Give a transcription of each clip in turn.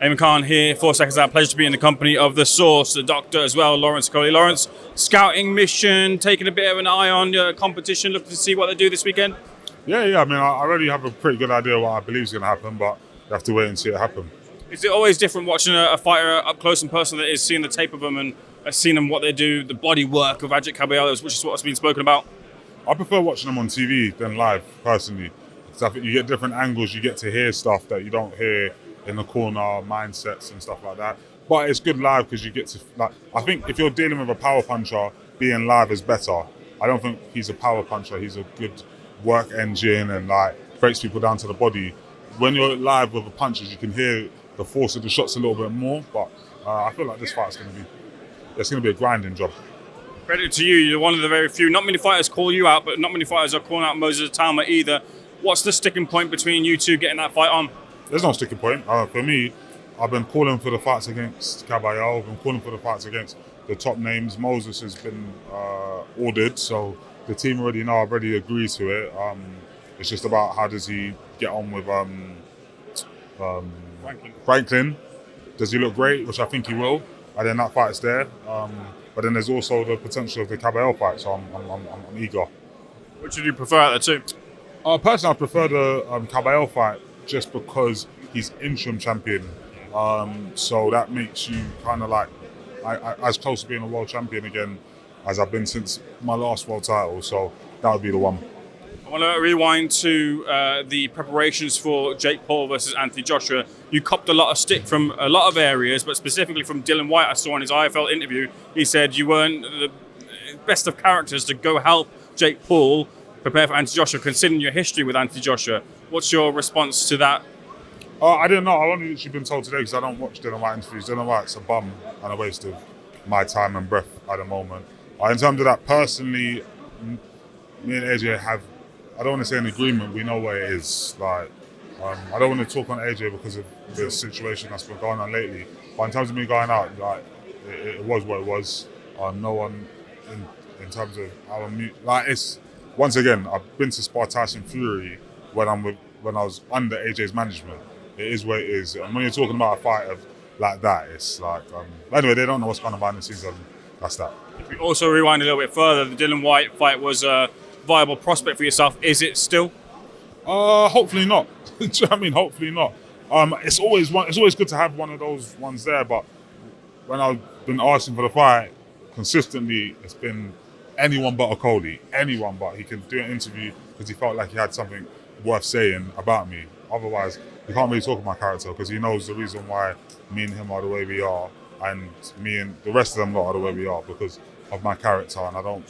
Eamon Khan here, 4 seconds out. Pleasure to be in the company of the source, the doctor as well, Lawrence Okolie. Lawrence, scouting mission, taking a bit of an eye on your competition, looking to see what they do this weekend? Yeah. I mean, I already have a pretty good idea what I believe is going to happen, but you have to wait and see it happen. Is it always different watching a fighter up close and personal that is seeing the tape of them and seeing them what they do, the body work of Agit Kabayel, which is what's been spoken about? I prefer watching them on TV than live, personally. Because I think you get different angles, you get to hear stuff that you don't hear in the corner, mindsets and stuff like that. But it's good live because you get to, I think if you're dealing with a power puncher, being live is better. I don't think he's a power puncher, he's a good work engine and breaks people down to the body. When you're live with the punches, you can hear the force of the shots a little bit more, but I feel like this fight's going to be a grinding job. Credit to you, you're one of the very few. Not many fighters call you out, but not many fighters are calling out Moses Talma either. What's the sticking point between you two getting that fight on? There's no sticking point. For me, I've been calling for the fights against Kabayel. I've been calling for the fights against the top names. Moses has been ordered, so the team already know. I've already agreed to it. It's just about how does he get on with Franklin. Does he look great? Which I think he will. And then that fight's there. But then there's also the potential of the Kabayel fight, so I'm eager. Which would you prefer out of the two? Personally, I prefer the Kabayel fight just because he's interim champion. So that makes you kind of as close to being a world champion again as I've been since my last world title. So that would be the one. I want to rewind to the preparations for Jake Paul versus Anthony Joshua. You copped a lot of stick from a lot of areas, but specifically from Dillian Whyte. I saw in his IFL interview, he said you weren't the best of characters to go help Jake Paul prepare for Anthony Joshua, considering your history with Anthony Joshua. What's your response to that? I didn't know. I've only literally been told today because I don't watch Dillian Whyte interviews. Dillian Whyte's a bum and a waste of my time and breath at the moment. In terms of that, personally, me and AJ have, I don't want to say an agreement, we know what it is. I don't want to talk on AJ because of the situation that's been going on lately. But in terms of me going out, it was what it was. No one, in terms of it's, once again, I've been to spar Tyson Fury when I was under AJ's management. It is what it is. And when you're talking about a fight like that, it's anyway, they don't know what's going on behind the scenes, and that's that. If we also rewind a little bit further, the Dillian Whyte fight was a viable prospect for yourself. Is it still? Hopefully not. Do you know what I mean? Hopefully not. It's always good to have one of those ones there, but when I've been asking for the fight, consistently it's been anyone but Okolie. Anyone but. He can do an interview because he felt like he had something worth saying about me. Otherwise, he can't really talk about my character because he knows the reason why me and him are the way we are, and me and the rest of them lot are the way we are because of my character, and I don't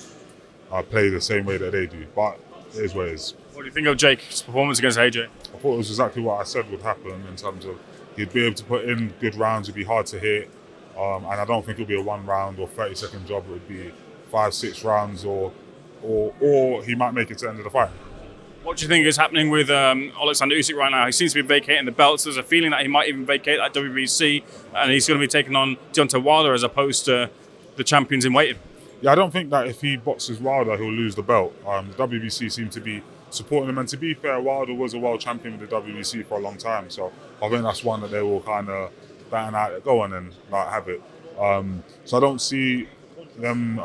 play the same way that they do. But it is what it is. What do you think of Jake's performance against AJ? I thought it was exactly what I said would happen in terms of he'd be able to put in good rounds, it'd be hard to hit, and I don't think it'll be a 1 round or 30-second job. It would be 5-6 rounds, or he might make it to the end of the fight. What do you think is happening with Oleksandr Usyk right now? He seems to be vacating the belts. There's a feeling that he might even vacate that WBC, and he's going to be taking on Deontay Wilder as opposed to the champions in waiting. Yeah, I don't think that if he boxes Wilder, he'll lose the belt. The WBC seem to be supporting him, and to be fair, Wilder was a world champion with the WBC for a long time, so I think that's one that they will kind of ban out, go on and have it. So I don't see them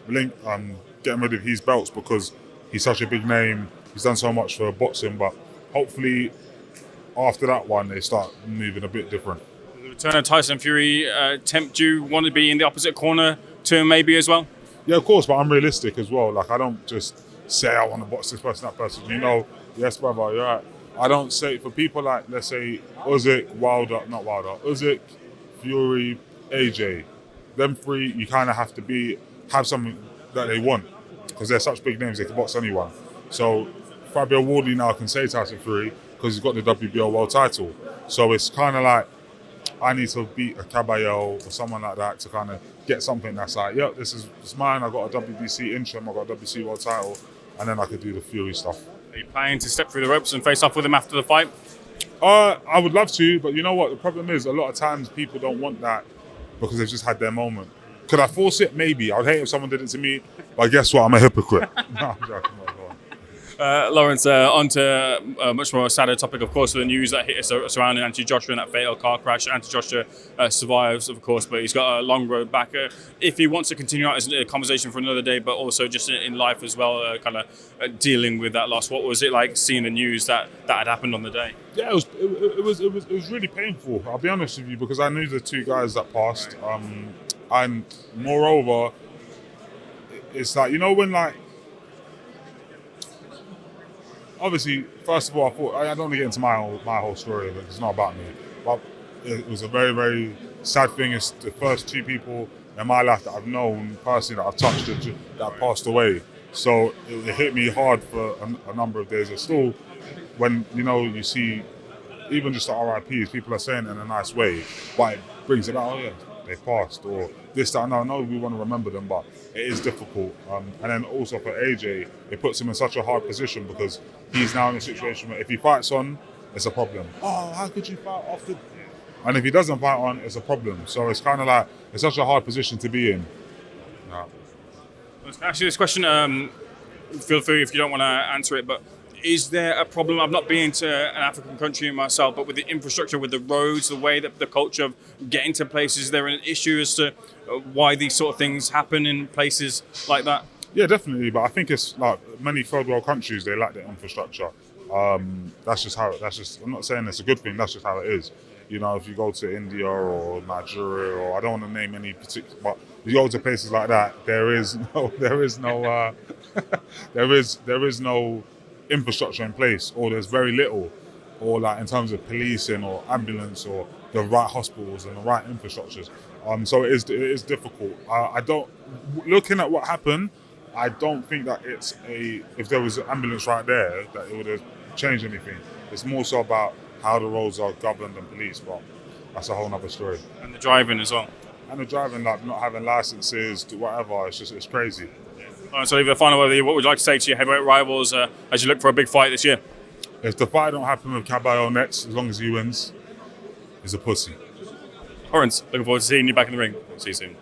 getting rid of his belts because he's such a big name. He's done so much for boxing, but hopefully after that one, they start moving a bit different. The return of Tyson Fury tempt you? Want to be in the opposite corner to him maybe as well? Yeah, of course, but I'm realistic as well. I don't just say I want to box this person, that person. Yes, brother, you're right. I don't say, for people like, let's say, Usyk, Usyk, Fury, AJ, them three, you kind of have to have something that they want because they're such big names, they can box anyone. So Fabio Wardley now can say Tyson Fury because he's got the WBO world title. So it's kind of like, I need to beat a Kabayel or someone like that to kind of get something that's this is mine, I got a WBC interim, I got a WBC world title, and then I could do the Fury stuff. Are you planning to step through the ropes and face off with him after the fight? I would love to, but you know what? The problem is a lot of times people don't want that because they've just had their moment. Could I force it? Maybe. I'd hate if someone did it to me, but guess what? I'm a hypocrite. No, I'm joking. Lawrence, on to a much more sadder topic, of course, the news that hit us surrounding Anthony Joshua and that fatal car crash. Anthony Joshua survives, of course, but he's got a long road back. If he wants to continue out as a conversation for another day, but also just in life as well, kind of dealing with that loss, what was it like seeing the news that had happened on the day? Yeah, it was really painful. I'll be honest with you, because I knew the two guys that passed, and moreover, it's like, you know, when like, obviously, first of all, I thought I don't want to get into my whole story of it. It's not about me, but it was a very, very sad thing. It's the first two people in my life that I've known personally, that I've touched, that passed away. So it hit me hard for a number of days. It's still, when you see even just the RIPs, people are saying it in a nice way, but it brings it out. Oh yeah, they passed, or this, that. And I know we want to remember them, but it is difficult. And then also for AJ, it puts him in such a hard position, because he's now in a situation where if he fights on, it's a problem. Oh, how could you fight off the... And if he doesn't fight on, it's a problem. So it's kind of like, it's such a hard position to be in. Yeah. Actually, this question, feel free if you don't want to answer it, but is there a problem? I've not been to an African country myself, but with the infrastructure, with the roads, the way that the culture of getting to places, is there an issue as to why these sort of things happen in places like that? Yeah, definitely. But I think it's like many third world countries, they lack the infrastructure. That's just how. I'm not saying it's a good thing. That's just how it is. You know, if you go to India or Nigeria, or I don't want to name any particular, but if you go to places like that, there is no infrastructure in place, or there's very little, or like in terms of policing or ambulance or the right hospitals and the right infrastructures. So it is difficult. I don't, looking at what happened, I don't think that if there was an ambulance right there, that it would have changed anything. It's more so about how the roads are governed and policed, but that's a whole nother story. And the driving as well. And the driving, like not having licenses, whatever, it's crazy. All right, so leave a final word with you. What would you like to say to your heavyweight rivals as you look for a big fight this year? If the fight don't happen with Kabayel next, as long as he wins, he's a pussy. Lawrence, looking forward to seeing you back in the ring. See you soon.